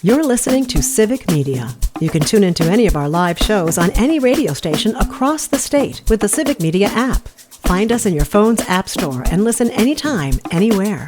You're listening to Civic Media. You can tune into any of our live shows on any radio station across the state with the Civic Media app. Find us in your phone's app store and listen anytime, anywhere.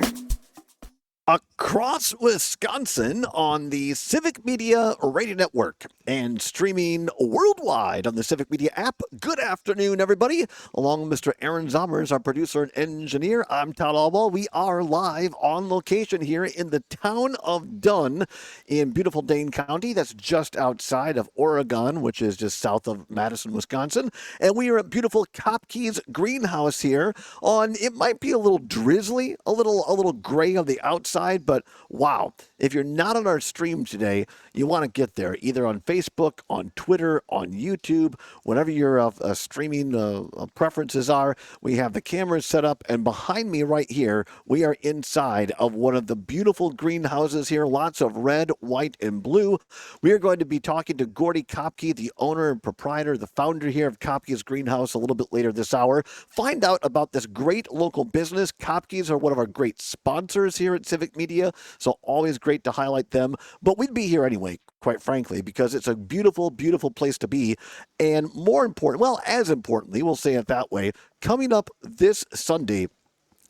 Across Wisconsin on the Civic Media Radio Network and streaming worldwide on the Civic Media app. Good afternoon, everybody. Along with Mr. Aaron Zommers, our producer and engineer, I'm Todd Alwell. We are live on location here in the town of Dunn in beautiful Dane County. That's just outside of Oregon, which is just south of Madison, Wisconsin. And we are at beautiful Kopke's greenhouse here on, it might be a little drizzly, a little gray on the outside. But wow, if you're not on our stream today, you want to get there either on Facebook, on Twitter, on YouTube, whatever your streaming preferences are. We have the cameras set up, and behind me right here, we are inside of one of the beautiful greenhouses here, lots of red, white, and blue. We are going to be talking to Gordy Kopke, the owner and proprietor, the founder here of Kopke's Greenhouse, a little bit later this hour. Find out about this great local business. Kopke's are one of our great sponsors here at Civic Media, so always great to highlight them. But we'd be here anyway, quite frankly, because it's a beautiful, beautiful place to be. And more important, well, as importantly, we'll say it that way, coming up this Sunday,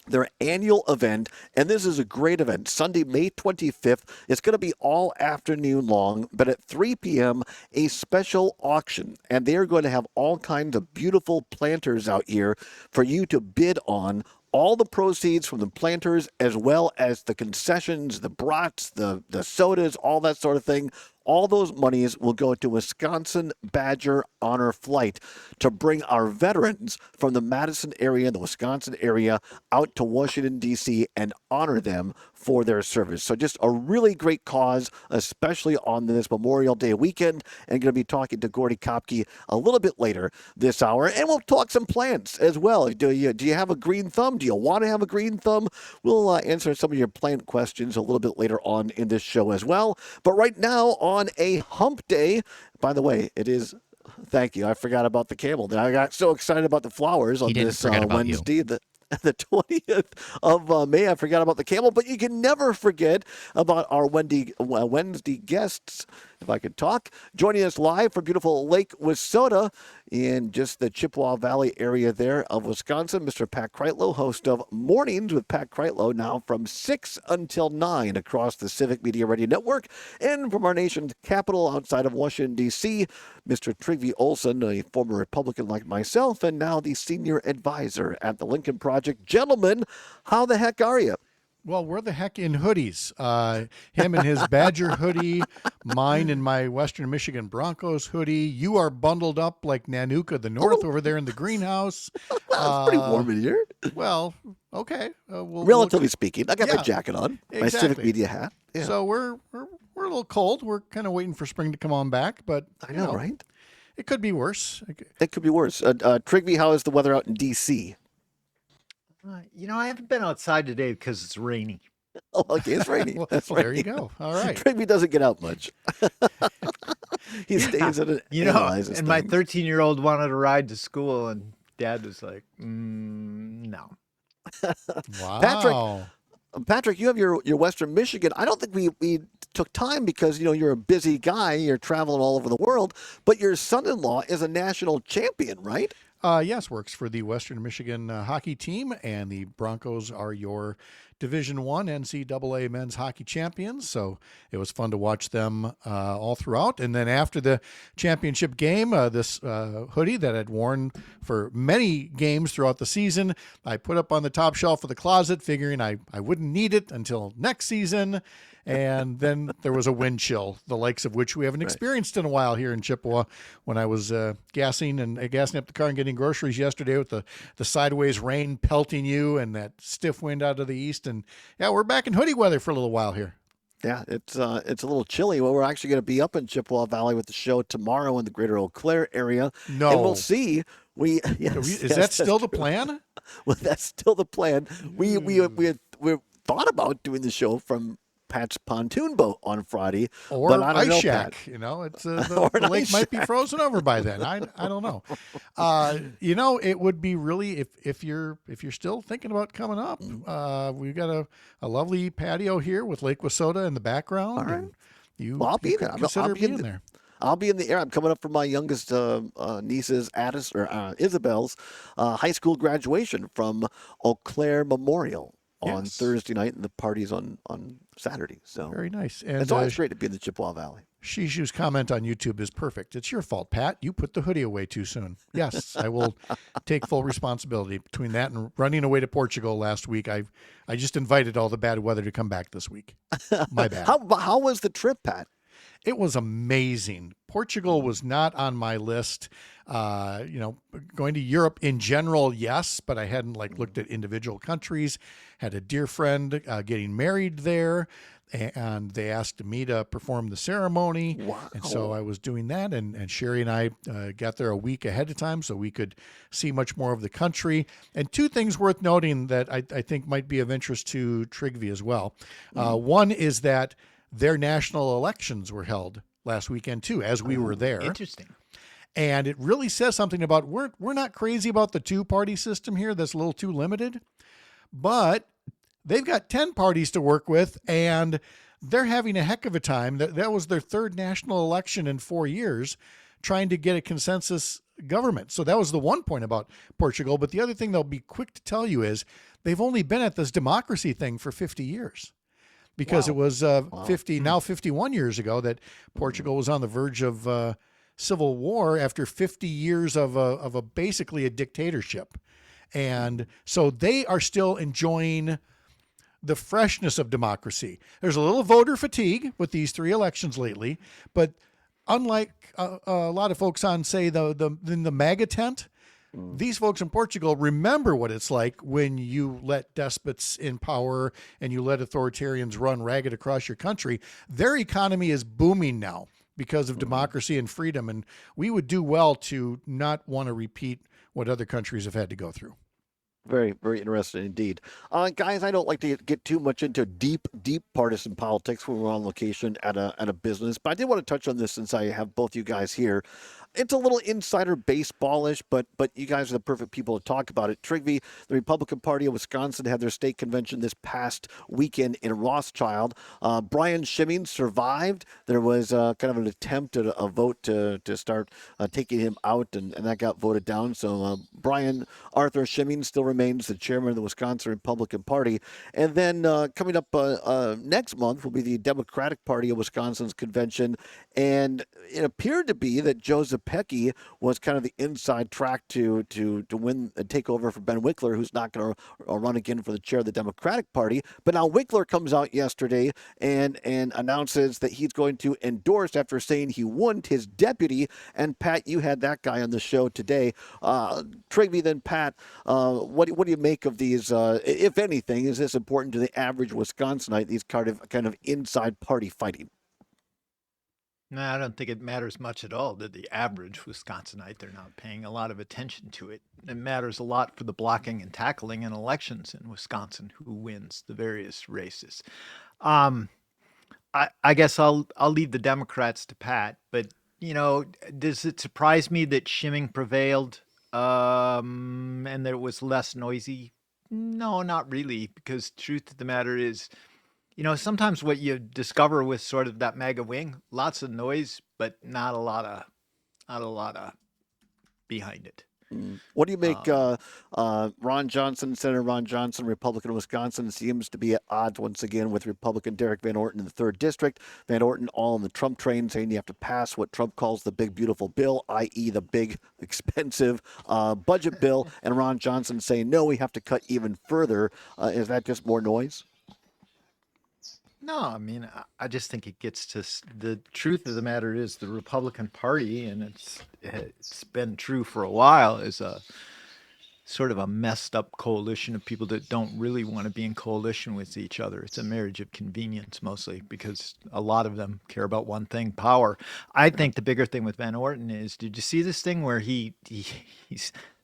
their annual event, and this is a great event, Sunday, May 25th. It's going to be all afternoon long, but at 3 p.m., a special auction. And they are going to have all kinds of beautiful planters out here for you to bid on. All the proceeds from the planters, as well as the concessions, the brats, the sodas, all that sort of thing, all those monies will go to Wisconsin Badger Honor Flight to bring our veterans from the Madison area, the Wisconsin area, out to Washington, D.C. and honor them for their service. So just a really great cause, especially on this Memorial Day weekend. And going to be talking to Gordy Kopke a little bit later this hour. And we'll talk some plants as well. Do you have a green thumb? Do you want to have a green thumb? We'll answer some of your plant questions a little bit later on in this show as well. But right now on a hump day, by the way, it is... Thank you. I forgot about the camel. I got so excited about the flowers on this Wednesday. The 20th of May. I forgot about the camel, but you can never forget about our Wednesday guests, if I could talk. Joining us live from beautiful Lake Wissota in just the Chippewa Valley area there of Wisconsin, Mr. Pat Kreitlow, host of Mornings with Pat Kreitlow, now from 6 until 9 across the Civic Media Radio Network. And from our nation's capital outside of Washington, D.C., Mr. Trygve Olsen, a former Republican like myself, and now the senior advisor at the Lincoln Project. Gentlemen, how the heck are you? Well, we're the heck in hoodies. Him in his Badger hoodie, mine in my Western Michigan Broncos hoodie. You are bundled up like Nanuka the North over there in the greenhouse. Well, it's pretty warm in here. Well, okay. Relatively speaking. I got my jacket on, my Civic Media hat. Yeah. So we're a little cold. We're kind of waiting for spring to come on back, but I know, right? It could be worse. It could be worse. Trygve, how is the weather out in D.C.? I haven't been outside today because it's rainy. Oh, okay, it's rainy. Well, there you go. All right. Trygve doesn't get out much. He stays at it. And my 13-year-old wanted to ride to school, and Dad was like, no. Wow. Patrick, you have your Western Michigan. I don't think we took time because, you're a busy guy. You're traveling all over the world. But your son-in-law is a national champion, right? Yes, works for the Western Michigan hockey team, and the Broncos are your Division I NCAA men's hockey champions. So it was fun to watch them all throughout. And then after the championship game, this hoodie that I'd worn for many games throughout the season, I put up on the top shelf of the closet, figuring I wouldn't need it until next season. And then there was a wind chill, the likes of which we haven't experienced in a while here in Chippewa. When I was gassing up the car and getting groceries yesterday with the sideways rain pelting you and that stiff wind out of the east. And yeah, we're back in hoodie weather for a little while here. Yeah, it's a little chilly. Well, we're actually going to be up in Chippewa Valley with the show tomorrow in the greater Eau Claire area. No. And we'll see. Is that still the plan? Well, that's still the plan. We thought about doing the show from Pat's pontoon boat on Friday, or but I don't ice know, shack. Pat. It's the lake might be frozen over by then. I don't know. It would be really if you're still thinking about coming up. We've got a lovely patio here with Lake Wissota in the background. All right. Well, I'll be you there. could consider being there. I'll be in the air. I'm coming up for my youngest niece's Isabel's high school graduation from Eau Claire Memorial on Yes. Thursday night, and the party's on Saturday. So Very nice. And it's always great to be in the Chippewa Valley. Shishu's comment on YouTube is perfect. It's your fault, Pat. You put the hoodie away too soon. Yes, I will take full responsibility. Between that and running away to Portugal last week, I just invited all the bad weather to come back this week. My bad. How was the trip, Pat? It was amazing. Portugal was not on my list. Going to Europe in general, yes, but I hadn't looked at individual countries. Had a dear friend getting married there, and they asked me to perform the ceremony. Wow. And so I was doing that, and Sherry and I got there a week ahead of time so we could see much more of the country. And two things worth noting that I think might be of interest to Trigvi as well. One is that their national elections were held last weekend too, as we were there. Interesting. And it really says something about we're not crazy about the two-party system here. That's a little too limited. But they've got 10 parties to work with, and they're having a heck of a time. That was their third national election in 4 years, trying to get a consensus government. So that was the one point about Portugal. But the other thing they'll be quick to tell you is they've only been at this democracy thing for 50 years. Because it was 51 years ago that Portugal was on the verge of civil war after 50 years of basically a dictatorship. And so they are still enjoying the freshness of democracy. There's a little voter fatigue with these 3 elections lately, but unlike a lot of folks on, say, in the MAGA tent, these folks in Portugal remember what it's like when you let despots in power and you let authoritarians run ragged across your country. Their economy is booming now because of democracy and freedom, and we would do well to not want to repeat what other countries have had to go through. Very, very interesting indeed. Guys, I don't like to get too much into deep partisan politics when we're on location at a business, but I did want to touch on this since I have both you guys here. It's a little insider baseballish, but you guys are the perfect people to talk about it. Trigvi, the Republican Party of Wisconsin, had their state convention this past weekend in Rothschild. Brian Schimming survived. There was kind of an attempt at a vote to start taking him out, and that got voted down. So Brian Arthur Schimming still remains the chairman of the Wisconsin Republican Party. And then coming up next month will be the Democratic Party of Wisconsin's convention. And it appeared to be that Joseph Kopke was kind of the inside track to win and take over for Ben Wickler, who's not going to run again for the chair of the Democratic Party. But now Wickler comes out yesterday and announces that he's going to endorse, after saying he wouldn't, his deputy. And Pat, you had that guy on the show today. Trigvi, then Pat, what do you make of these? If anything, is this important to the average Wisconsinite? These kind of inside party fighting. No, I don't think it matters much at all to the average Wisconsinite. They're not paying a lot of attention to it. It matters a lot for the blocking and tackling in elections in Wisconsin, who wins the various races. I guess I'll leave the Democrats to Pat, but does it surprise me that Schimming prevailed and that it was less noisy? No, not really, because truth of the matter is, sometimes what you discover with sort of that MAGA wing, lots of noise, but not a lot of behind it. What do you make Ron Johnson, Senator Ron Johnson, Republican of Wisconsin, seems to be at odds once again with Republican Derek Van Orton in the 3rd District. Van Orton all on the Trump train, saying you have to pass what Trump calls the big, beautiful bill, i.e. the big, expensive budget bill. And Ron Johnson saying, no, we have to cut even further. Is that just more noise? No, I mean, I just think it gets to the truth of the matter is the Republican Party, and it's been true for a while, is a sort of a messed up coalition of people that don't really want to be in coalition with each other. It's a marriage of convenience mostly, because a lot of them care about one thing, power. I think the bigger thing with Van Orton is, did you see this thing where he's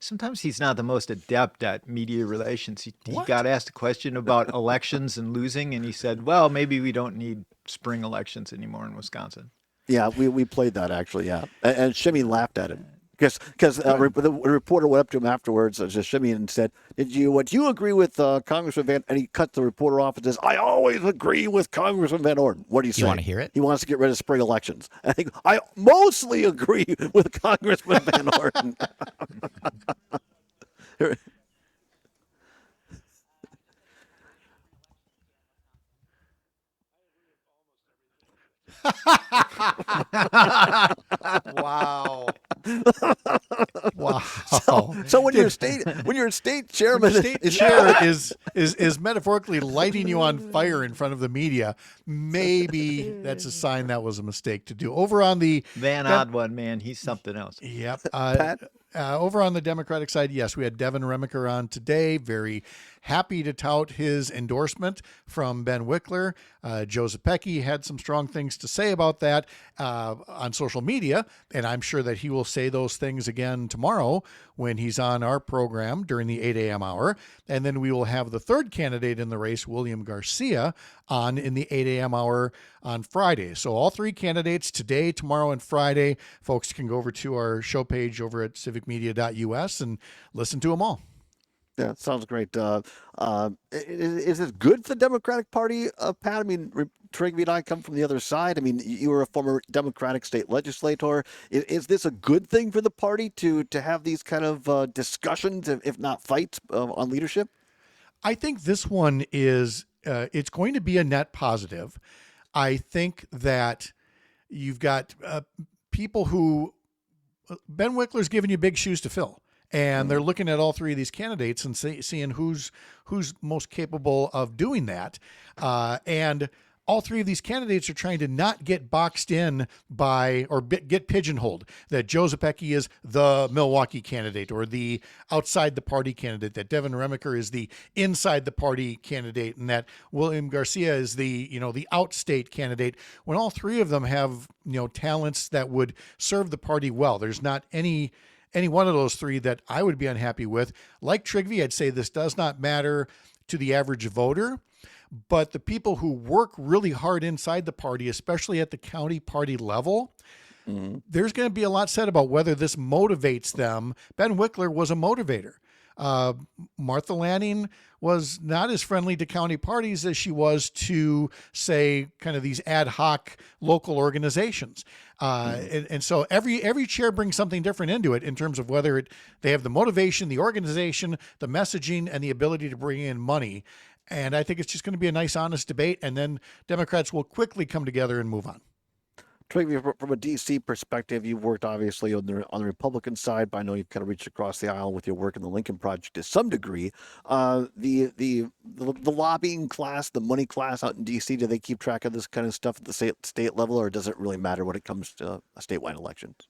sometimes he's not the most adept at media relations. He got asked a question about elections and losing, and he said, well, maybe we don't need spring elections anymore in Wisconsin. Yeah, we played that actually, yeah. And Shimmy laughed at him. Because the reporter went up to him afterwards, just Shimmy, and said, "Do you agree with Congressman Van?" And he cut the reporter off and says, "I always agree with Congressman Van Orden." What do you say? You want to hear it? He wants to get rid of spring elections. I think I mostly agree with Congressman Van Orden. Wow. Wow. So when your state chairman, state chair is metaphorically lighting you on fire in front of the media, maybe that's a sign that was a mistake to do. Over on the Van Odd man, he's something else. Yep. Pat? Over on the Democratic side, yes, we had Devin Remiker on today. Very happy to tout his endorsement from Ben Wickler. Joe Zepecki had some strong things to say about that on social media, and I'm sure that he will say those things again tomorrow when he's on our program during the 8 a.m. hour. And then we will have the third candidate in the race, William Garcia, on in the 8 a.m. hour on Friday. So all three candidates today, tomorrow, and Friday. Folks can go over to our show page over at civicmedia.us and listen to them all. Yeah, sounds great. Is this good for the Democratic Party, Pat? I mean, Trigby and I come from the other side. I mean, you were a former Democratic state legislator. Is this a good thing for the party to have these kind of discussions, if not fights, on leadership? I think this one is, it's going to be a net positive. I think that you've got people who, Ben Wickler's giving you big shoes to fill. And they're looking at all three of these candidates and seeing who's most capable of doing that. And all three of these candidates are trying to not get boxed in by or get pigeonholed, that Joe Zepecki is the Milwaukee candidate or the outside the party candidate, that Devin Remiker is the inside the party candidate, and that William Garcia is the outstate candidate, when all three of them have, talents that would serve the party well. There's not any one of those three that I would be unhappy with. Like Trigby, I'd say this does not matter to the average voter, but the people who work really hard inside the party, especially at the county party level, there's going to be a lot said about whether this motivates them. Ben Wickler was a motivator. Martha Lanning was not as friendly to county parties as she was to, say, kind of these ad hoc local organizations. And so every chair brings something different into it in terms of whether they have the motivation, the organization, the messaging, and the ability to bring in money. And I think it's just going to be a nice, honest debate, and then Democrats will quickly come together and move on. Trigby, from a D.C. perspective, you've worked obviously on the Republican side, but I know you've kind of reached across the aisle with your work in the Lincoln Project to some degree. The lobbying class, the money class out in D.C., do they keep track of this kind of stuff at the state level, or does it really matter when it comes to statewide elections?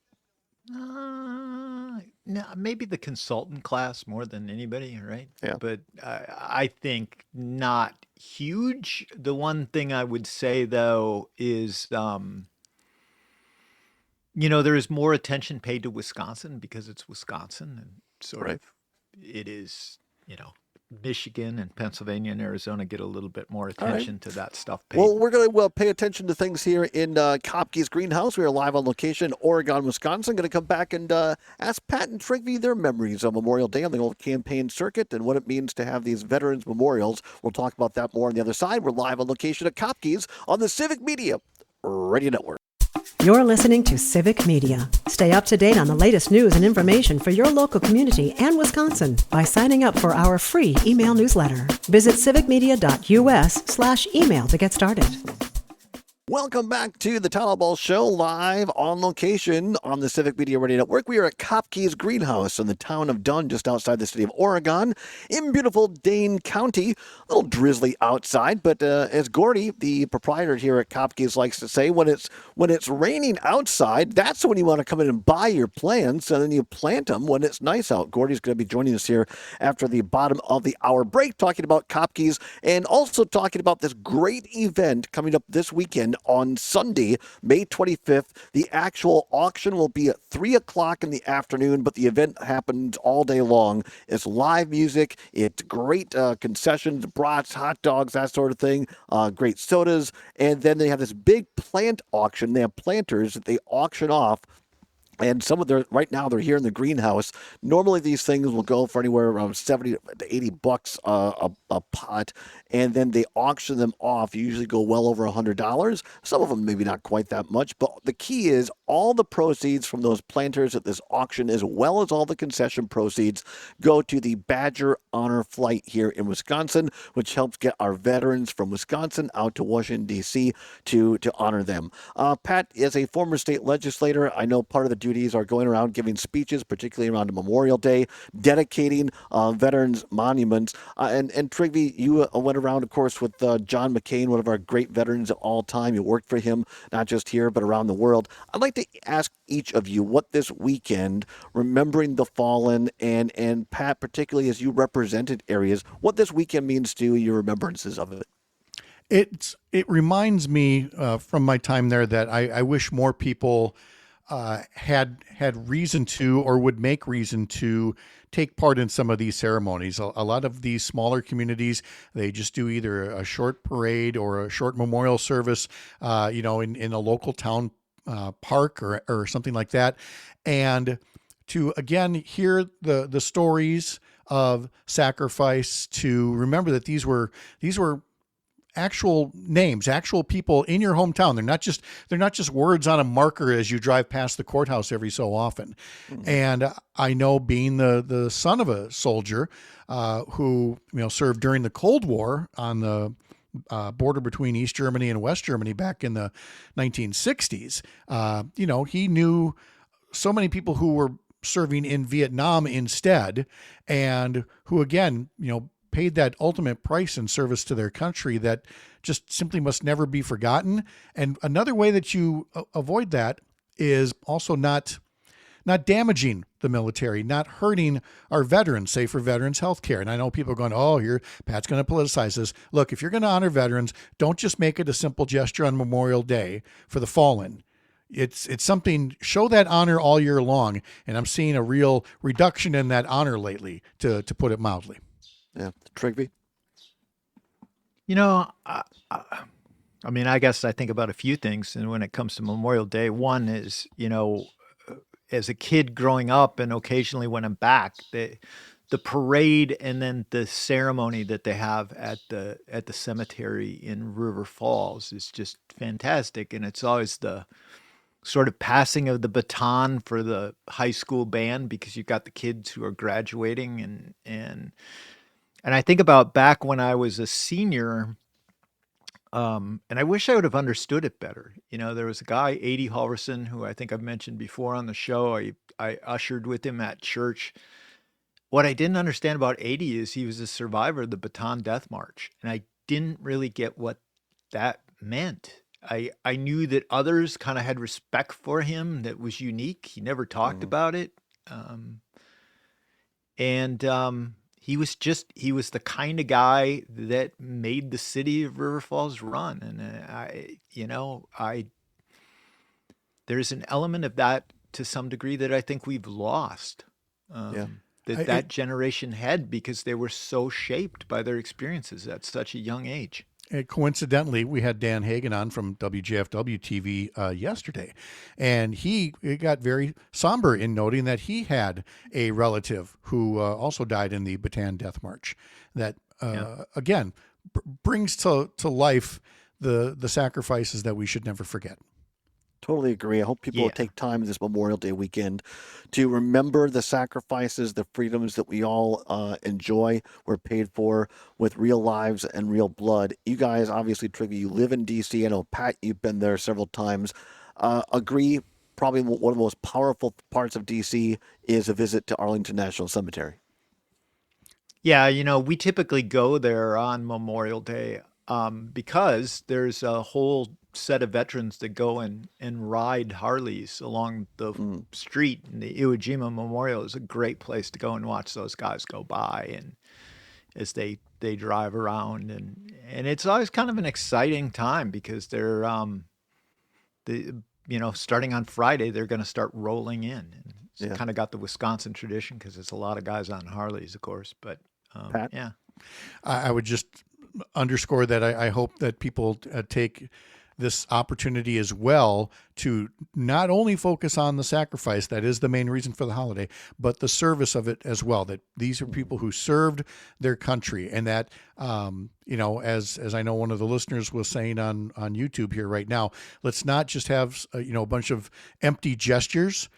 No, maybe the consultant class more than anybody, right? Yeah. But I think not huge. The one thing I would say, though, is there is more attention paid to Wisconsin because it's Wisconsin, and sort of it is, Michigan and Pennsylvania and Arizona get a little bit more attention to that stuff paid. Well, we're going to pay attention to things here in Kopke's greenhouse. We are live on location in Oregon, Wisconsin. Going to come back and ask Pat and Trigby their memories of Memorial Day on the old campaign circuit and what it means to have these veterans memorials. We'll talk about that more on the other side. We're live on location at Kopke's on the Civic Media Radio Network. You're listening to Civic Media. Stay up to date on the latest news and information for your local community and Wisconsin by signing up for our free email newsletter. Visit civicmedia.us/email to get started. Welcome back to the Town Hall Ball Show, live on location on the Civic Media Radio Network. We are at Kopke's Greenhouse in the town of Dunn, just outside the city of Oregon, in beautiful Dane County. A little drizzly outside, but as Gordy, the proprietor here at Kopke's, likes to say, when it's raining outside, that's when you want to come in and buy your plants, and then you plant them when it's nice out. Gordy's going to be joining us here after the bottom of the hour break, talking about Kopke's and also talking about this great event coming up this weekend on Sunday, May 25th. The actual auction will be at 3 o'clock in the afternoon, but the event happens all day long. It's live music. It's great concessions, brats, hot dogs, that sort of thing, great sodas. And then they have this big plant auction. They have planters that they auction off And some of their right now they're here in the greenhouse. Normally these things will go for anywhere around 70 to 80 bucks a pot, and then they auction them off. Usually go well over $100. Some of them maybe not quite that much, but the key is all the proceeds from those planters at this auction, as well as all the concession proceeds, go to the Badger Honor Flight here in Wisconsin, which helps get our veterans from Wisconsin out to Washington D.C. to honor them. Pat, as a former state legislator, I know part of the duties are going around giving speeches, particularly around Memorial Day, dedicating veterans monuments. And Trigby, you went around, of course, with John McCain, one of our great veterans of all time. You worked for him, not just here, but around the world. I'd like to ask each of you what this weekend, remembering the fallen, and Pat, particularly as you represented areas, what this weekend means to your remembrances of it. It reminds me from my time there that I wish more people had reason to, or would make reason to, take part in some of these ceremonies. A lot of these smaller communities, they just do either a short parade or a short memorial service, in a local town park or something like that. And to, again, hear the stories of sacrifice, to remember that these were actual names, actual people in your hometown. They're not just words on a marker as you drive past the courthouse every so often. Mm-hmm. And I know, being the son of a soldier who served during the Cold War on the border between East Germany and West Germany back in the 1960s, he knew so many people who were serving in Vietnam instead, and who, again, paid that ultimate price in service to their country that just simply must never be forgotten. And another way that you avoid that is also not damaging the military, not hurting our veterans, say for veterans healthcare. And I know people are going, oh, here, Pat's going to politicize this. Look, if you're going to honor veterans, don't just make it a simple gesture on Memorial Day for the fallen. It's something, show that honor all year long. And I'm seeing a real reduction in that honor lately, to put it mildly. Yeah, Trigby? I guess I think about a few things. And when it comes to Memorial Day, one is, as a kid growing up and occasionally when I'm back, the parade and then the ceremony that they have at the cemetery in River Falls is just fantastic. And it's always the sort of passing of the baton for the high school band, because you've got the kids who are graduating, and I think about back when I was a senior, and I wish I would have understood it better. There was a guy, Ady Halverson, who I think I've mentioned before on the show. I ushered with him at church. What I didn't understand about Ady is he was a survivor of the Bataan Death March, and I didn't really get what that meant. I knew that others kind of had respect for him that was unique. He never talked about it. He was the kind of guy that made the city of River Falls run. And there's an element of that to some degree that I think we've lost. That generation had, because they were so shaped by their experiences at such a young age. Coincidentally, we had Dan Hagen on from WJFW TV yesterday, and he got very somber in noting that he had a relative who also died in the Bataan Death March. That again brings to life the sacrifices that we should never forget. Totally agree. I hope people will take time this Memorial Day weekend to remember the sacrifices, the freedoms that we all enjoy, were paid for with real lives and real blood. You guys, obviously, Trigby, you live in D.C. I know, Pat, you've been there several times. Agree, probably one of the most powerful parts of D.C. is a visit to Arlington National Cemetery. Yeah, we typically go there on Memorial Day because there's a whole set of veterans that go and ride Harleys along the street. And the Iwo Jima Memorial is a great place to go and watch those guys go by, and as they drive around, and it's always kind of an exciting time, because they're starting on Friday, they're going to start rolling in. And it's kind of got the Wisconsin tradition, because it's a lot of guys on Harleys, of course. But I would just underscore that I hope that people take this opportunity as well to not only focus on the sacrifice, that is the main reason for the holiday, but the service of it as well, that these are people who served their country, and that, as I know one of the listeners was saying on YouTube here right now, let's not just have, a bunch of empty gestures.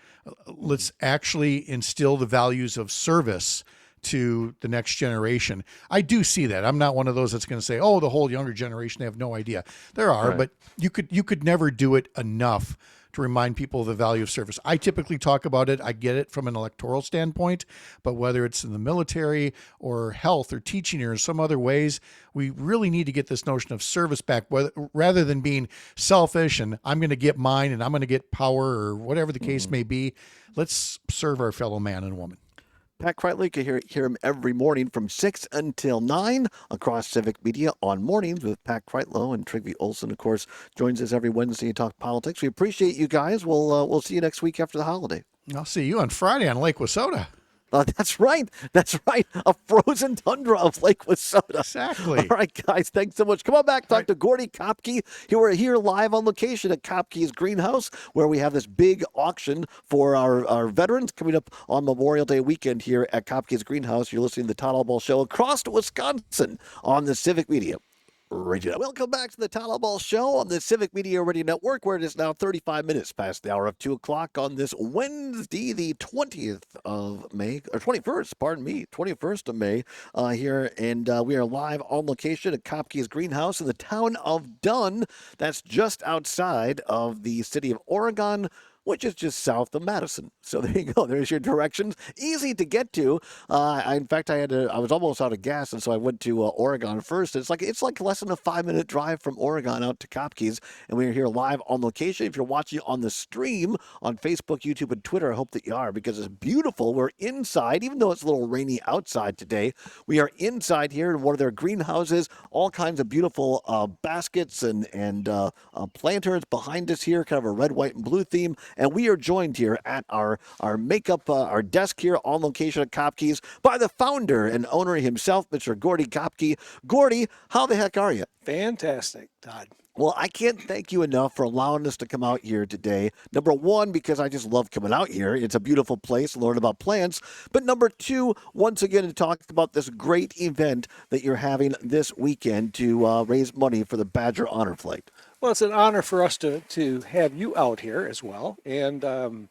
Let's actually instill the values of service to the next generation. I do see that. I'm not one of those that's going to say, "Oh, the whole younger generation, they have no idea." There are, Right. but you could never do it enough to remind people of the value of service. I typically talk about it. I get it from an electoral standpoint, but whether it's in the military or health or teaching or some other ways, we really need to get this notion of service back, rather than being selfish and I'm going to get mine and I'm going to get power or whatever the case may be. Let's serve our fellow man and woman. Pat Kreitley, you can hear him every morning from 6 until 9 across Civic Media on Mornings with Pat Kreitlow, and Trygve Olsen, of course, joins us every Wednesday to talk politics. We appreciate you guys. We'll see you next week after the holiday. I'll see you on Friday on Lake Wissota. That's right. That's right. A frozen tundra of Lake Wissota. Exactly. All right, guys. Thanks so much. Come on back. Talk to Gordy Kopke. We're here live on location at Kopke's Greenhouse, where we have this big auction for our veterans coming up on Memorial Day weekend here at Kopke's Greenhouse. You're listening to the Todd Ball Show across to Wisconsin on the Civic Media Radio. Welcome back to the Todd Ball Show on the Civic Media Radio Network, where it is now 35 minutes past the hour of 2 o'clock on this Wednesday, the 20th of May, or 21st, pardon me, 21st of May here. And we are live on location at Kopke's Greenhouse in the town of Dunn. That's just outside of the city of Oregon, which is just south of Madison. So there you go. There's your directions. Easy to get to. In fact, I was almost out of gas, and so I went to Oregon first. It's like less than a 5-minute drive from Oregon out to Kopke's, and we are here live on location. If you're watching on the stream on Facebook, YouTube, and Twitter, I hope that you are, because it's beautiful. We're inside, even though it's a little rainy outside today. We are inside here in one of their greenhouses. All kinds of beautiful baskets and planters behind us here, kind of a red, white, and blue theme. And we are joined here at our our desk here on location at Kopke's by the founder and owner himself, Mr. Gordy Kopke. Gordy, how the heck are you? Fantastic, Todd. Well, I can't thank you enough for allowing us to come out here today. Number one, because I just love coming out here. It's a beautiful place to learn about plants. But number two, once again, to talk about this great event that you're having this weekend to raise money for the Badger Honor Flight. Well, it's an honor for us to have you out here as well. And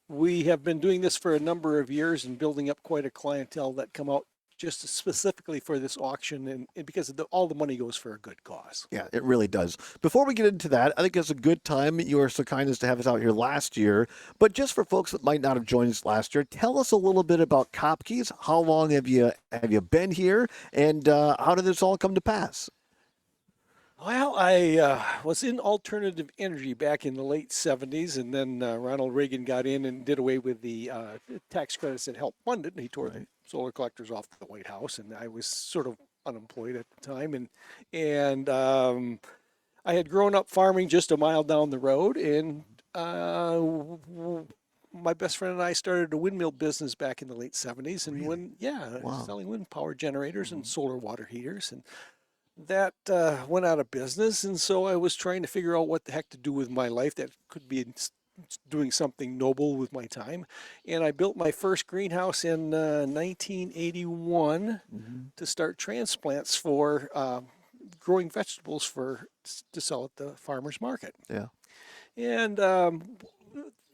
we have been doing this for a number of years and building up quite a clientele that come out just specifically for this auction, and because all the money goes for a good cause. Yeah, it really does. Before we get into that, I think it's a good time. You were so kind as to have us out here last year. But just for folks that might not have joined us last year, tell us a little bit about Kopke's. How long have you been here, and how did this all come to pass? Well, I was in alternative energy back in the late 70s, and then Ronald Reagan got in and did away with the tax credits that helped fund it. And he tore the solar collectors off the White House, and I was sort of unemployed at the time. And I had grown up farming just a mile down the road, and my best friend and I started a windmill business back in the late 70s, and selling wind power generators and solar water heaters, and that went out of business. And so I was trying to figure out what the heck to do with my life that could be doing something noble with my time. And I built my first greenhouse in 1981 to start transplants for growing vegetables to sell at the farmer's market. Yeah. And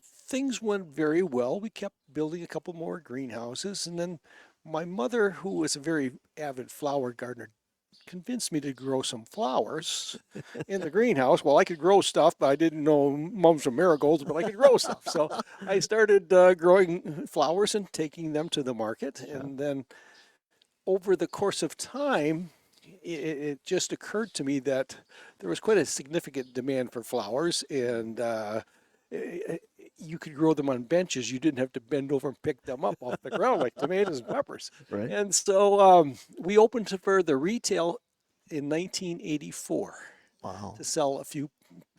things went very well. We kept building a couple more greenhouses. And then my mother, who was a very avid flower gardener, convinced me to grow some flowers in the greenhouse. Well, I could grow stuff, but I didn't know mums or marigolds, but I could grow stuff. So I started growing flowers and taking them to the market. And then over the course of time, it just occurred to me that there was quite a significant demand for flowers, and you could grow them on benches. You didn't have to bend over and pick them up off the ground like tomatoes and peppers. Right. And so we opened for the retail in 1984 to sell a few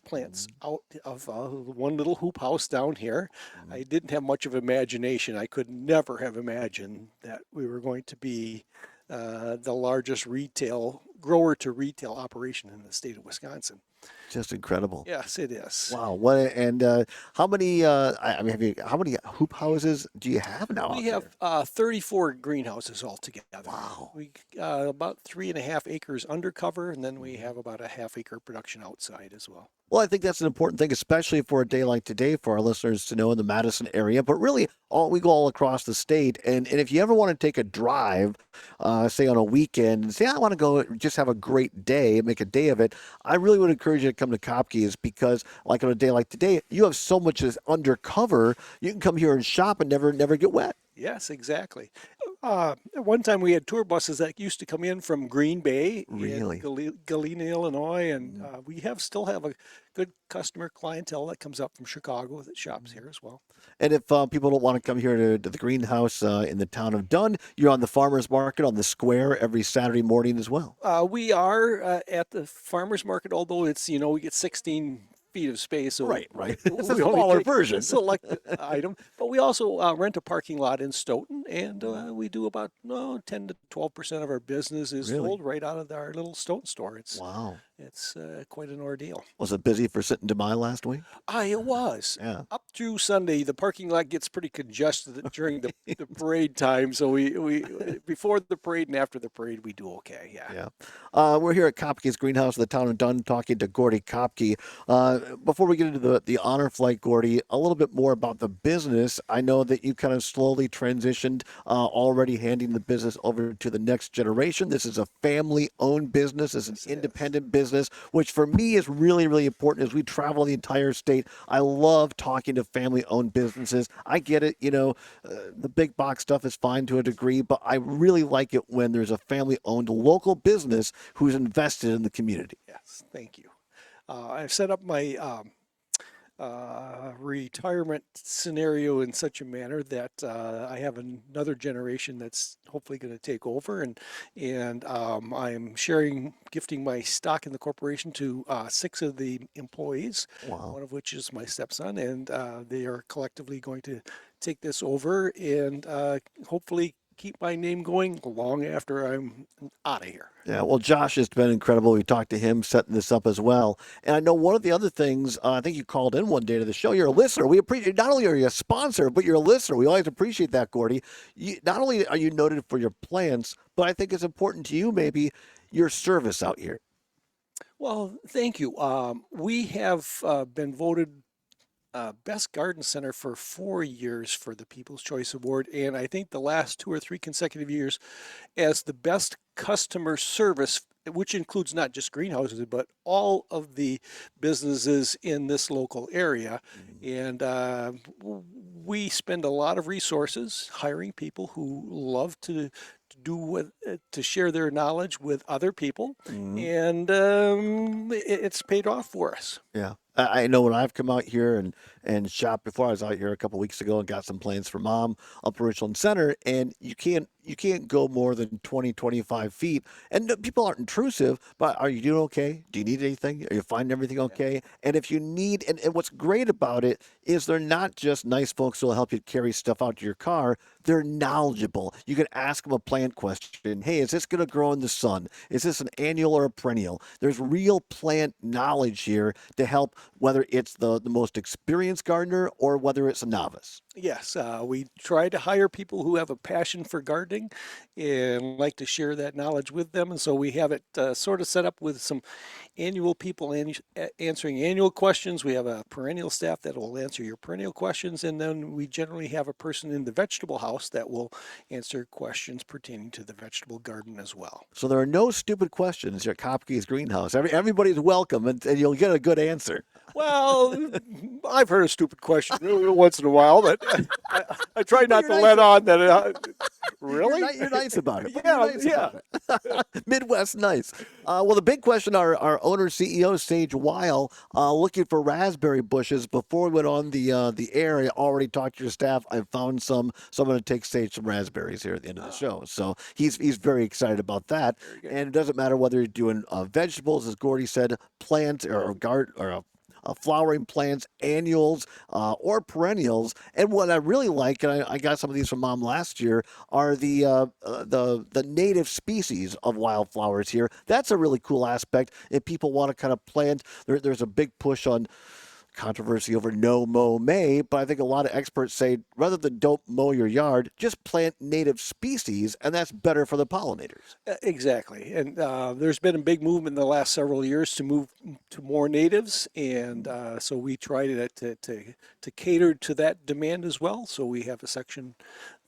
plants out of one little hoop house down here. I didn't have much of imagination. I could never have imagined that we were going to be the largest retail grower to retail operation in the state of Wisconsin. Just incredible. Yes, it is. Wow. What and how many? I mean, how many hoop houses do you have now out We have there? 34 greenhouses altogether. Wow. We about 3.5 acres undercover, and then we have about a half-acre production outside as well. Well, I think that's an important thing, especially for a day like today, for our listeners to know in the Madison area. But really, we go all across the state. And if you ever want to take a drive, say on a weekend, and say, I want to go just have a great day and make a day of it, I really would encourage you to come to Kopke's because, like on a day like today, you have so much that's undercover. You can come here and shop and never get wet. Yes, exactly. At one time, we had tour buses that used to come in from Green Bay Really? and Galena, Illinois, and we still have a good customer clientele that comes up from Chicago that shops here as well. And if people don't want to come here to the greenhouse in the town of Dunn, you're on the farmers market on the square every Saturday morning as well. We are at the farmers market, although it's we get 16 feet of space, so Right. It's a we only smaller take version. a select item. But we also rent a parking lot in Stoughton, and we do about 10 to 12% of our business is Really? sold right out of our little Stoughton store. Wow. It's quite an ordeal. Was it busy for Sinton Demai last week? It was. Yeah. Up through Sunday, the parking lot gets pretty congested during the parade time. So we before the parade and after the parade, we do okay. Yeah. Yeah. We're here at Kopke's Greenhouse in the town of Dunn talking to Gordy Kopke. Before we get into the honor flight, Gordy, a little bit more about the business. I know that you kind of slowly transitioned, already handing the business over to the next generation. This is a family-owned business. It's an independent business, which for me is really, really important as we travel the entire state. I love talking to family-owned businesses. I get it, the big box stuff is fine to a degree, but I really like it when there's a family-owned local business who's invested in the community. Yes. Thank you. I've set up my retirement scenario in such a manner that I have another generation that's hopefully going to take over, and I'm gifting my stock in the corporation to 6 of the employees. Wow. One of which is my stepson, and they are collectively going to take this over and hopefully keep my name going long after I'm out of here. Yeah, well, Josh has been incredible. We talked to him setting this up as well. And I know one of the other things, I think you called in one day to the show. You're a listener. We appreciate, not only are you a sponsor, but you're a listener. We always appreciate that, Gordy. Not only are you noted for your plants, but I think it's important to you, maybe, your service out here. Well, thank you. We have been voted Best Garden Center for 4 years for the People's Choice Award, and I think the last 2 or 3 consecutive years as the best customer service, which includes not just greenhouses, but all of the businesses in this local area. And we spend a lot of resources hiring people who love to to share their knowledge with other people, and it's paid off for us. Yeah. I know when I've come out here and shopped before. I was out here a couple weeks ago and got some plants for Mom up in Richland Center, and you can't go more than 20, 25 feet. And people aren't intrusive, but are you doing okay? Do you need anything? Are you finding everything okay? And if you need, and what's great about it is they're not just nice folks who will help you carry stuff out to your car. They're knowledgeable. You can ask them a plant question. Hey, is this going to grow in the sun? Is this an annual or a perennial? There's real plant knowledge here to help, whether it's the most experienced gardener or whether it's a novice. Yes, we try to hire people who have a passion for gardening and like to share that knowledge with them. And so we have it sort of set up with some annual people answering annual questions. We have a perennial staff that will answer your perennial questions. And then we generally have a person in the vegetable house that will answer questions pertaining to the vegetable garden as well. So there are no stupid questions here at Kopke's Greenhouse. Everybody's welcome, and you'll get a good answer. Well, I've heard a stupid question once in a while, but I try not to let on that. Really? You're nice about it. Yeah. Midwest nice. Well, the big question, our owner CEO Sage Weil, looking for raspberry bushes. Before we went on the air, I already talked to your staff. I found some, so I'm going to take Sage some raspberries here at the end of the show. So he's very excited about that. And it doesn't matter whether you're doing vegetables, as Gordy said, plants or garden or flowering plants, annuals or perennials. And what I really like, and I got some of these from Mom last year, are the native species of wildflowers here. That's a really cool aspect. If people want to kind of plant, there's a big push on controversy over no mow May, but I think a lot of experts say rather than don't mow your yard, just plant native species, and that's better for the pollinators. Exactly. And there's been a big movement in the last several years to move to more natives. And so we try to cater to that demand as well. So we have a section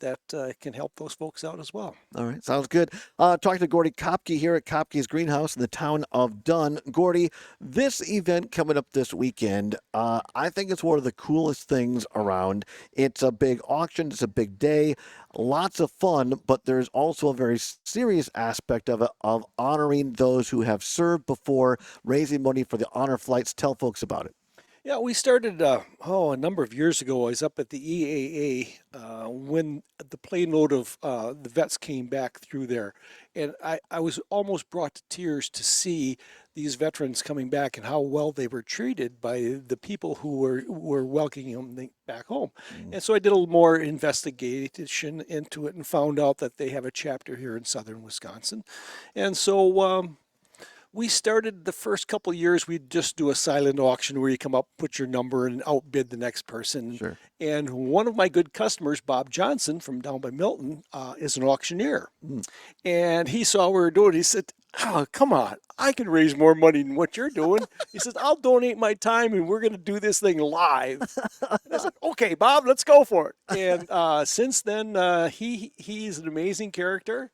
that can help those folks out as well. All right, sounds good. Talking to Gordy Kopke here at Kopke's Greenhouse in the town of Dunn. Gordy, this event coming up this weekend, I think it's one of the coolest things around. It's a big auction, it's a big day, lots of fun, but there's also a very serious aspect of it, of honoring those who have served before, raising money for the honor flights. Tell folks about it. Yeah, we started a number of years ago. I was up at the EAA when the plane load of the vets came back through there, and I was almost brought to tears to see these veterans coming back and how well they were treated by the people who were welcoming them back home. And so I did a little more investigation into it and found out that they have a chapter here in southern Wisconsin, and so. We started the first couple of years, we'd just do a silent auction where you come up, put your number, and outbid the next person. Sure. And one of my good customers, Bob Johnson from down by Milton, is an auctioneer. And he saw what we were doing. He said, "Oh, come on, I can raise more money than what you're doing." He says, "I'll donate my time and we're going to do this thing live." And I said, "Okay, Bob, let's go for it." And since then, he's an amazing character.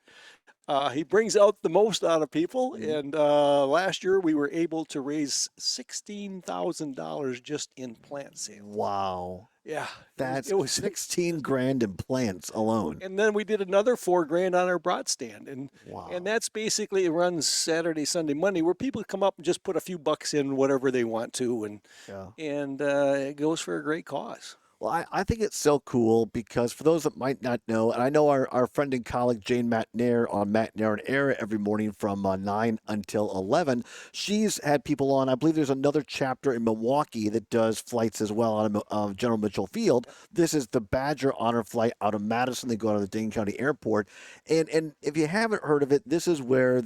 He brings out the most out of people, and last year we were able to raise $16,000 just in plant sales. Wow. Yeah, That's it was 16 grand in plants alone. And then we did another $4,000 on our brat stand, and Wow. that's basically, it runs Saturday, Sunday, Monday, where people come up and just put a few bucks in, whatever they want to, and it goes for a great cause. Well, I think it's so cool because for those that might not know, and I know our friend and colleague Jane Matnair on Matnair and Air every morning from 9 until 11, she's had people on. I believe there's another chapter in Milwaukee that does flights as well out of General Mitchell Field. This is the Badger Honor Flight out of Madison. They go out of the Dane County Airport. And if you haven't heard of it, this is where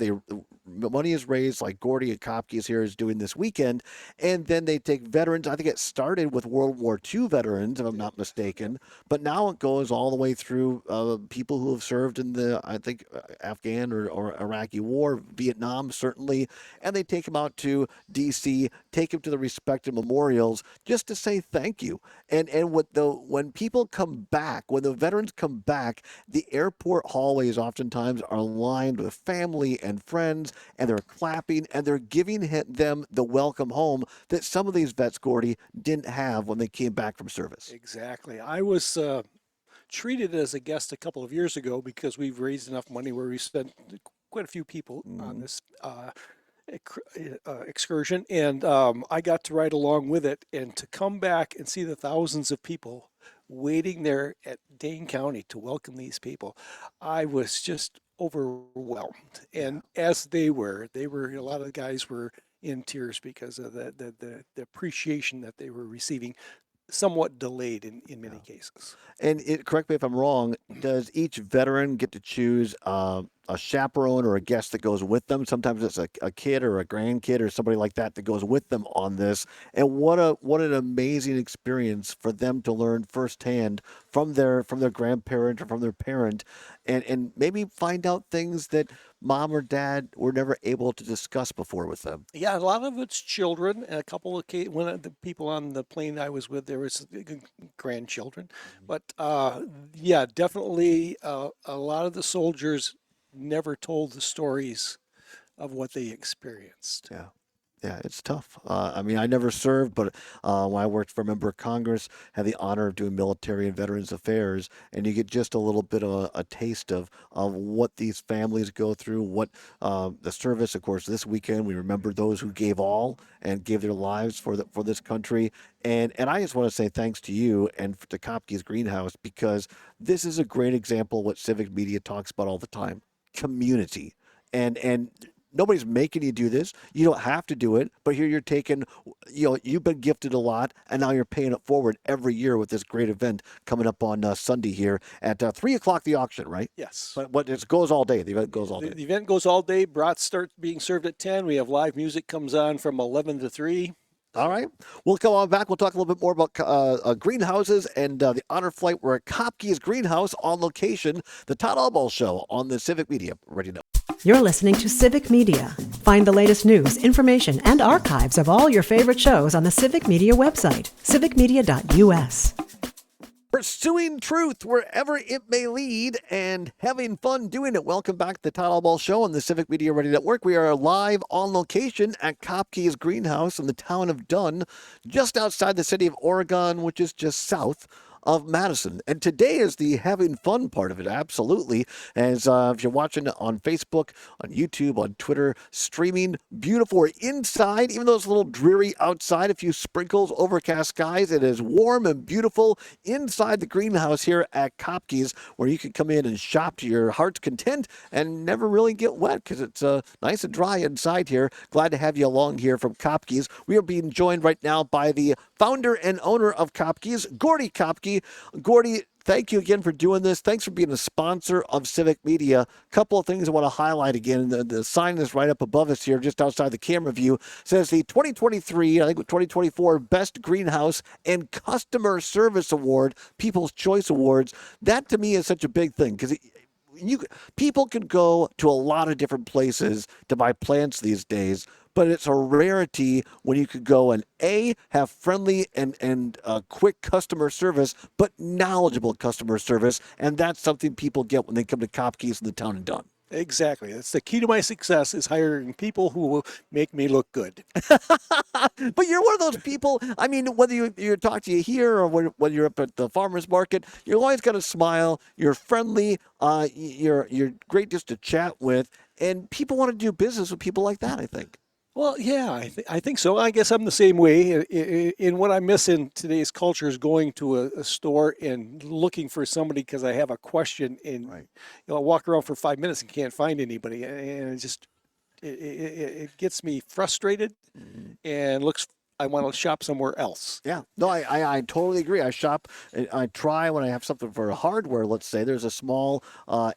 money is raised, like Gordy and Kopke is here is doing this weekend. And then they take veterans. I think it started with World War II veterans, if I'm not mistaken, but now it goes all the way through people who have served in the, I think, Afghan or Iraqi war, Vietnam certainly, and they take them out to D.C., take them to the respective memorials just to say thank you. And when people come back, when the veterans come back, the airport hallways oftentimes are lined with family and friends, and they're clapping and they're giving them the welcome home that some of these vets, Gordy, didn't have when they came back from service. Exactly. I was treated as a guest a couple of years ago because we've raised enough money where we spent quite a few people on this excursion, and I got to ride along with it, and to come back and see the thousands of people waiting there at Dane County to welcome these people, I was just overwhelmed. And as they were, a lot of the guys were in tears because of the appreciation that they were receiving, somewhat delayed in many cases. And correct me if I'm wrong, does each veteran get to choose a chaperone or a guest that goes with them? Sometimes it's a kid or a grandkid or somebody like that goes with them on this. And what an amazing experience for them to learn firsthand from their grandparent or from their parent, and maybe find out things that mom or dad were never able to discuss before with them. Yeah, a lot of it's children. And a couple of when the people on the plane I was with, there was grandchildren. But yeah, definitely a lot of the soldiers never told the stories of what they experienced. Yeah, it's tough. I mean, I never served, but when I worked for a member of Congress, had the honor of doing military and veterans affairs, and you get just a little bit of a taste of what these families go through, what the service. Of course, this weekend we remember those who gave all and gave their lives for this country, and I just want to say thanks to you and to Kopke's Greenhouse, because this is a great example of what civic media talks about all the time: community, and nobody's making you do this. You don't have to do it, but here you're taking, you've been gifted a lot, and now you're paying it forward every year with this great event coming up on Sunday here at 3 o'clock, the auction, right? Yes. But it goes all day. The event goes all day. The event goes all day. Brats start being served at 10. We have live music comes on from 11 to 3. All right. We'll come on back. We'll talk a little bit more about greenhouses and the honor flight. We're at Kopke's Greenhouse on location, the Todd Albaugh Show on the Civic Media. Ready now. You're listening to Civic Media. Find the latest news, information, and archives of all your favorite shows on the Civic Media website, civicmedia.us. Pursuing truth wherever it may lead and having fun doing it. Welcome back to the Todd Albaugh Show on the Civic Media Radio Network. We are live on location at Kopke's Greenhouse in the town of Dunn, just outside the city of Oregon, which is just south of Madison. And today is the having fun part of it, absolutely. As if you're watching on Facebook, on YouTube, on Twitter, streaming, beautiful. We're inside, even though it's a little dreary outside, a few sprinkles, overcast skies. It is warm and beautiful inside the greenhouse here at Kopke's, where you can come in and shop to your heart's content and never really get wet because it's nice and dry inside here. Glad to have you along here from Kopke's. We are being joined right now by the founder and owner of Kopke's, Gordy Kopke. Gordy, thank you again for doing this. Thanks for being a sponsor of Civic Media. A couple of things I want to highlight again. The sign is right up above us here, just outside the camera view. It says the 2023, I think 2024 Best Greenhouse and Customer Service Award, People's Choice Awards. That to me is such a big thing because people can go to a lot of different places to buy plants these days, but it's a rarity when you could go and have friendly and quick customer service, but knowledgeable customer service, and that's something people get when they come to Kopke's in the town of Dunn. Exactly. That's the key to my success, is hiring people who will make me look good. But you're one of those people, I mean, whether you talk to you here or when you're up at the farmer's market, you're always got to smile. You're friendly. You're great just to chat with. And people want to do business with people like that, I think. Well, yeah, I think so. I guess I'm the same way. In what I miss in today's culture is going to a store and looking for somebody because I have a question, and Right. I walk around for 5 minutes and can't find anybody, and it gets me frustrated, and I want to shop somewhere else. Yeah, no, I totally agree. I shop, I try when I have something for hardware. Let's say there's a small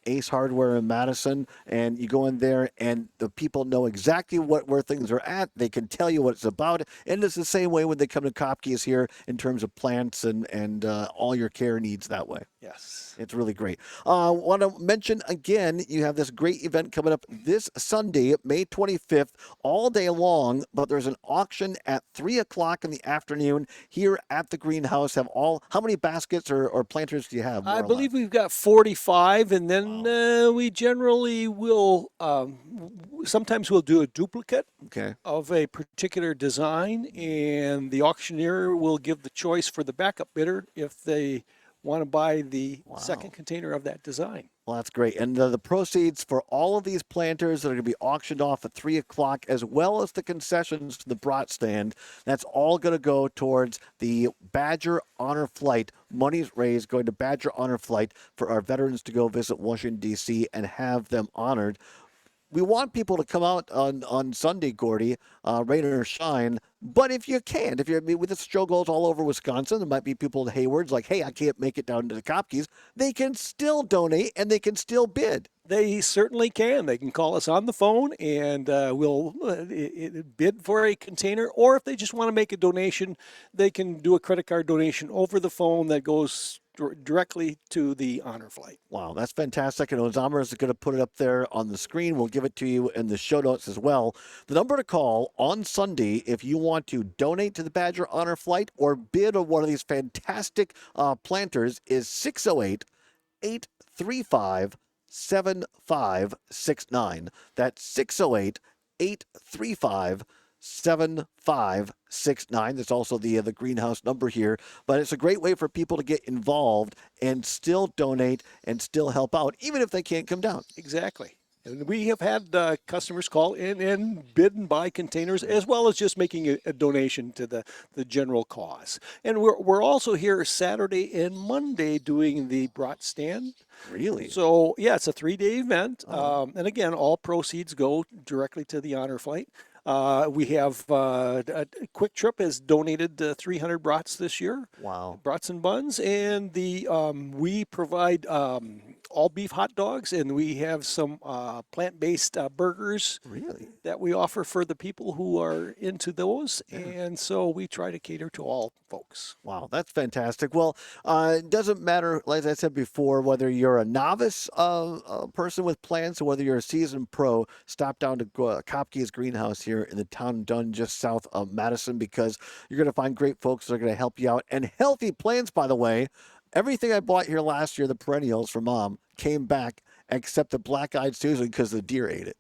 Ace Hardware in Madison, and you go in there, and the people know exactly where things are at. They can tell you what it's about, and it's the same way when they come to Kopke's here in terms of plants and all your care needs that way. Yes. It's really great. Want to mention again, you have this great event coming up this Sunday, May 25th, all day long, but there's an auction at 3 o'clock in the afternoon here at the greenhouse. How many baskets or planters do you have? I believe we've got 45, and then we generally will, sometimes we'll do a duplicate of a particular design, and the auctioneer will give the choice for the backup bidder if they want to buy the second container of that design. Well, that's great. And the proceeds for all of these planters that are going to be auctioned off at 3 o'clock, as well as the concessions to the brat stand, that's all going to go towards the Badger Honor Flight. Money's raised going to Badger Honor Flight for our veterans to go visit Washington, D.C. and have them honored. We want people to come out on Sunday, Gordy, rain or shine. But if you can't, with this show goes all over Wisconsin, there might be people in Hayward's like, hey, I can't make it down to the Kopke's. They can still donate and they can still bid. They certainly can. They can call us on the phone and we'll bid for a container. Or if they just want to make a donation, they can do a credit card donation over the phone that goes directly to the honor flight. Wow, that's fantastic. And Ozamar is going to put it up there on the screen. We'll give it to you in the show notes as well. The number to call on Sunday if you want to donate to the Badger Honor Flight or bid on one of these fantastic planters is 608-835-7569. That's 608-835-7569. 7569. That's also the greenhouse number here. But it's a great way for people to get involved and still donate and still help out, even if they can't come down. Exactly. And we have had customers call in and bid and buy containers, as well as just making a donation to the general cause. And we're also here Saturday and Monday doing the brat stand. Really? So, yeah, it's a 3-day event. And again, all proceeds go directly to the honor flight. We have a Quick Trip has donated 300 brats this year. Wow. Brats and buns, and we provide all beef hot dogs, and we have some plant-based burgers. Really? That we offer for the people who are into those, and so we try to cater to all folks. Wow, that's fantastic. Well, it doesn't matter, like I said before, whether you're a novice person with plants or whether you're a seasoned pro, stop down to Kopke's greenhouse here in the town of Dunn, just south of Madison, because you're going to find great folks that are going to help you out. And healthy plants, by the way. Everything I bought here last year, the perennials for Mom, came back except the black-eyed Susan because the deer ate it.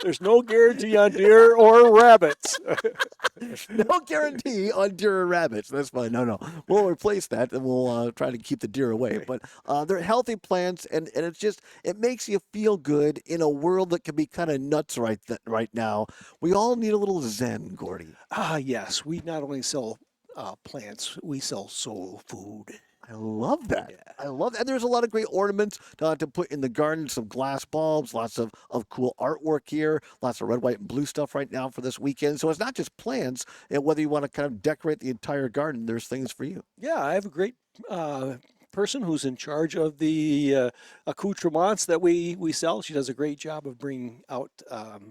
There's no guarantee on deer or rabbits. No guarantee on deer or rabbits. That's fine. No. We'll replace that and we'll try to keep the deer away. But they're healthy plants, and it makes you feel good in a world that can be kind of nuts right now. We all need a little zen, Gordy. Yes. We not only sell plants, we sell soul food. I love that. Yeah. I love that. And there's a lot of great ornaments to put in the garden, some glass bulbs, lots of cool artwork here, lots of red, white, and blue stuff right now for this weekend. So it's not just plants, and whether you want to kind of decorate the entire garden, there's things for you. Yeah, I have a great person who's in charge of the accoutrements that we sell. She does a great job of bringing out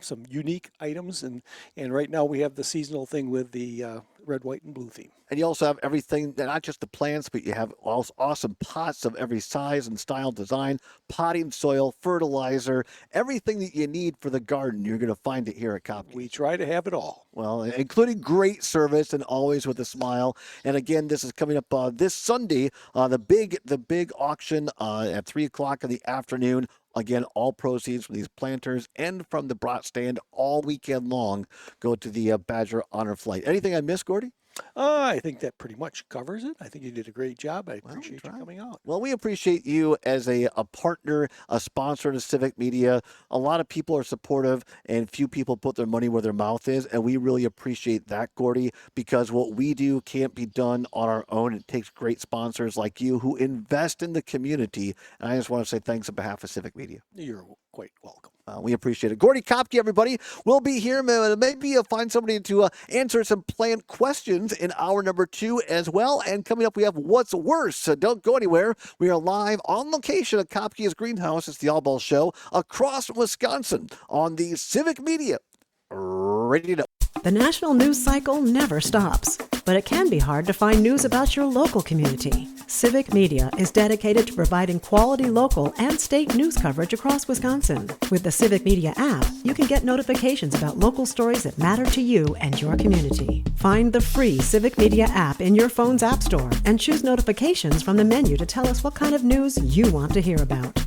some unique items, and right now we have the seasonal thing with the red, white, and blue theme. And you also have everything, not just the plants, but you have awesome pots of every size and style, design, potting soil, fertilizer, everything that you need for the garden. You're going to find it here at Kopke. We try to have it all. Well, including great service and always with a smile. And again, this is coming up this Sunday, the big auction at 3:00 in the afternoon. Again, all proceeds from these planters and from the brat stand all weekend long go to the Badger Honor Flight. Anything I missed, Gordy? I think that pretty much covers it. I think you did a great job. I appreciate you coming out. Well, we appreciate you as a partner, a sponsor to Civic Media. A lot of people are supportive, and few people put their money where their mouth is, and we really appreciate that, Gordy, because what we do can't be done on our own. It takes great sponsors like you who invest in the community, and I just want to say thanks on behalf of Civic Media. You're quite welcome. We appreciate it. Gordy Kopke, everybody. We'll be here. Maybe find somebody to answer some plant questions in hour number 2 as well. And coming up, we have What's Worse. So don't go anywhere. We are live on location at Kopke's Greenhouse. It's the All Ball Show across Wisconsin on the Civic Media Radio. The national news cycle never stops, but it can be hard to find news about your local community. Civic Media is dedicated to providing quality local and state news coverage across Wisconsin. With the Civic Media app, you can get notifications about local stories that matter to you and your community. Find the free Civic Media app in your phone's app store and choose notifications from the menu to tell us what kind of news you want to hear about.